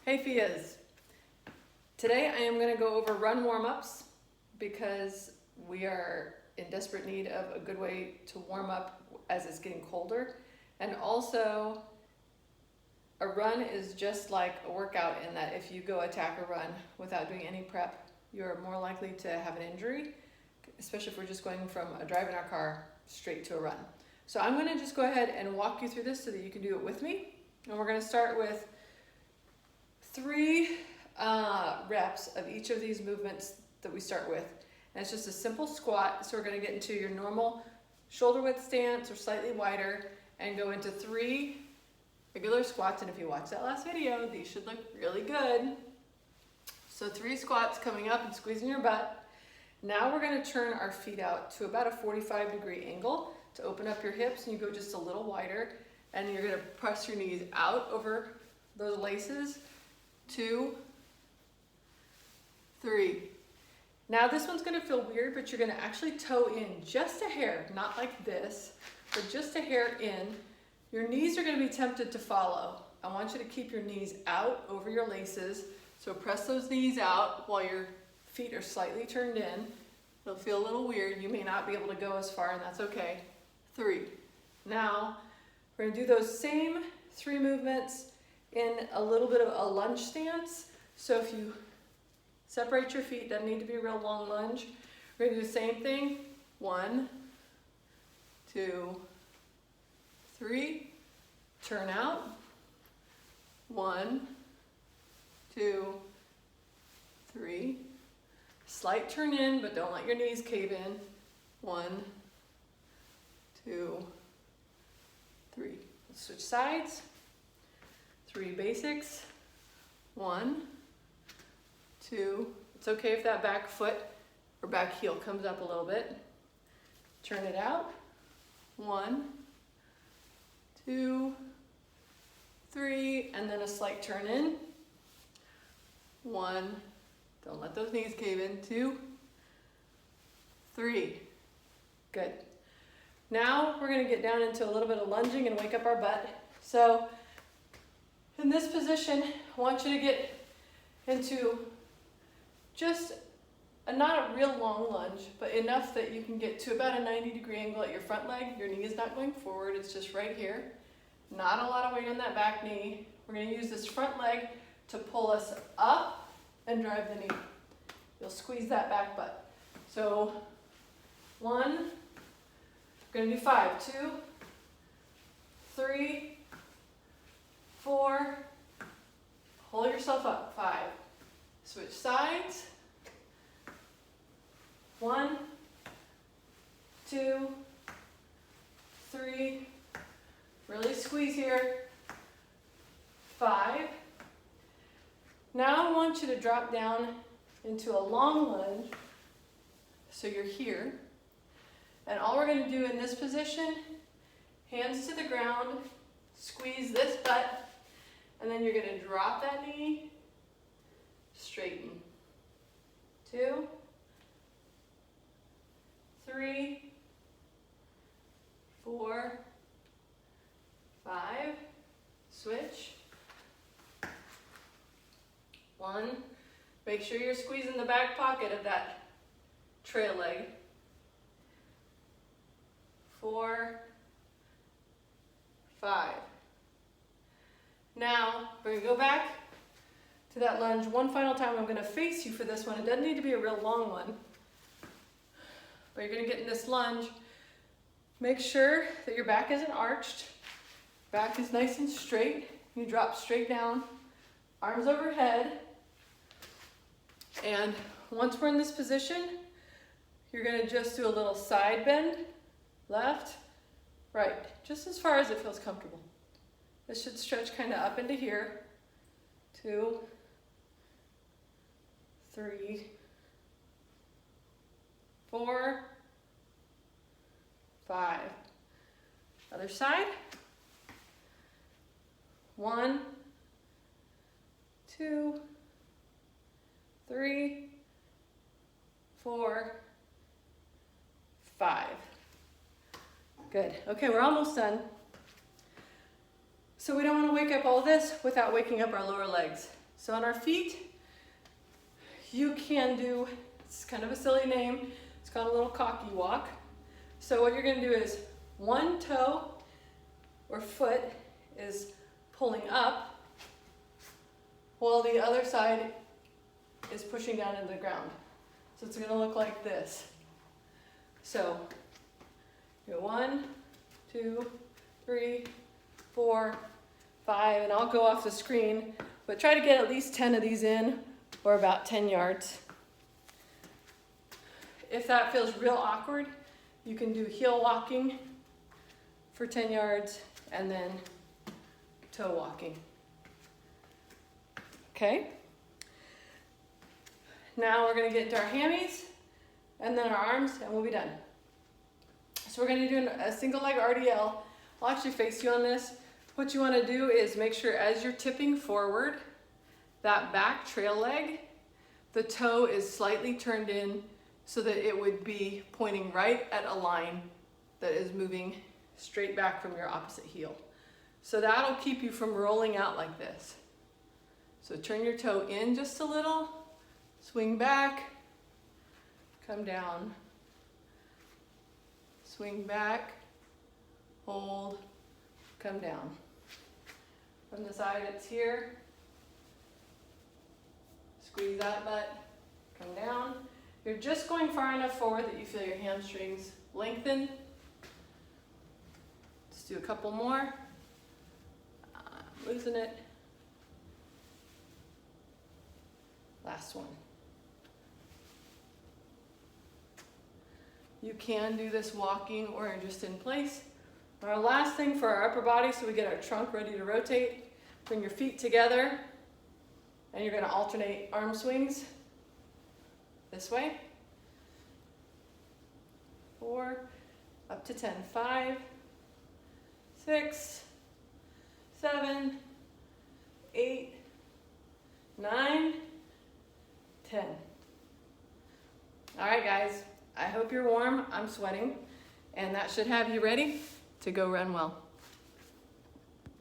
Hey Fias, today I am going to go over run warm-ups because we are in desperate need of a good way to warm up as it's getting colder. And also, a run is just like a workout in that if you go attack a run without doing any prep, you're more likely to have an injury, especially if we're just going from a drive in our car straight to a run. So I'm going to just go ahead and walk you through this so that you can do it with me. And we're going to start with 3 reps of each of these movements that we start with. And it's just a simple squat. So we're going to get into your normal shoulder width stance or slightly wider and go into 3 regular squats. And if you watch that last video, these should look really good. So 3 squats coming up and squeezing your butt. Now we're going to turn our feet out to about a 45-degree angle to open up your hips, and you go just a little wider, and you're going to press your knees out over those laces. 2, 3. Now this one's going to feel weird, but you're going to actually toe in just a hair, not like this, but just a hair in. Your knees are going to be tempted to follow. I want you to keep your knees out over your laces. So press those knees out while your feet are slightly turned in. It'll feel a little weird. You may not be able to go as far, and that's okay. 3. Now we're going to do those same 3 movements in a little bit of a lunge stance. So if you separate your feet, doesn't need to be a real long lunge. We're going to do the same thing. 1, 2, 3. Turn out. 1, 2, 3. Slight turn in, but don't let your knees cave in. 1, 2, 3. Let's switch sides. 3 basics. 1, 2. It's okay if that back foot or back heel comes up a little bit. Turn it out. 1, 2, 3, and then a slight turn in. 1. Don't let those knees cave in. 2, 3. Good. Now we're going to get down into a little bit of lunging and wake up our butt. So in this position, I want you to get into just not a real long lunge, but enough that you can get to about a 90-degree angle at your front leg. Your knee is not going forward, it's just right here. Not a lot of weight on that back knee. We're going to use this front leg to pull us up and drive the knee. You'll squeeze that back butt. So 1, we're going to do 5. 2, 3, 4, hold yourself up. 5. Switch sides. 1, 2, 3. Really squeeze here. 5. Now I want you to drop down into a long lunge. So you're here. And all we're going to do in this position, hands to the ground, squeeze this butt, and then you're going to drop that knee, straighten. 2, 3, 4, 5, switch. 1, make sure you're squeezing the back pocket of that trail leg. 4, 5. Now, we're going to go back to that lunge one final time. I'm going to face you for this one. It doesn't need to be a real long one. But you're going to get in this lunge. Make sure that your back isn't arched. Back is nice and straight. You drop straight down, arms overhead. And once we're in this position, you're going to just do a little side bend. Left, right, just as far as it feels comfortable. This should stretch kind of up into here. 2, 3, 4, 5. Other side. 1, 2, 3, 4, 5. Good. Okay, we're almost done. So we don't want to wake up all this without waking up our lower legs. So on our feet, you can do, it's kind of a silly name, it's called a little cocky walk. So what you're gonna do is one toe or foot is pulling up while the other side is pushing down into the ground. So it's gonna look like this. So, you go 1, 2, 3, 4, 5, and I'll go off the screen, but try to get at least 10 of these in, or about 10 yards. If that feels real awkward, you can do heel walking for 10 yards, and then toe walking. Okay? Now we're gonna get into our hammies, and then our arms, and we'll be done. So we're gonna do a single leg RDL. I'll actually face you on this. What you wanna do is make sure as you're tipping forward, that back trail leg, the toe is slightly turned in so that it would be pointing right at a line that is moving straight back from your opposite heel. So that'll keep you from rolling out like this. So turn your toe in just a little, swing back, come down, swing back, hold, come down. From the side it's here, squeeze that butt, come down. You're just going far enough forward that you feel your hamstrings lengthen. Let's do a couple more. Loosen it. Last one. You can do this walking or just in place. Our last thing for our upper body, so we get our trunk ready to rotate, bring your feet together, and you're gonna alternate arm swings this way. 4, up to 10, 5, 6, 7, 8, 9, 10. All right, guys, I hope you're warm. I'm sweating, and that should have you ready to go run well.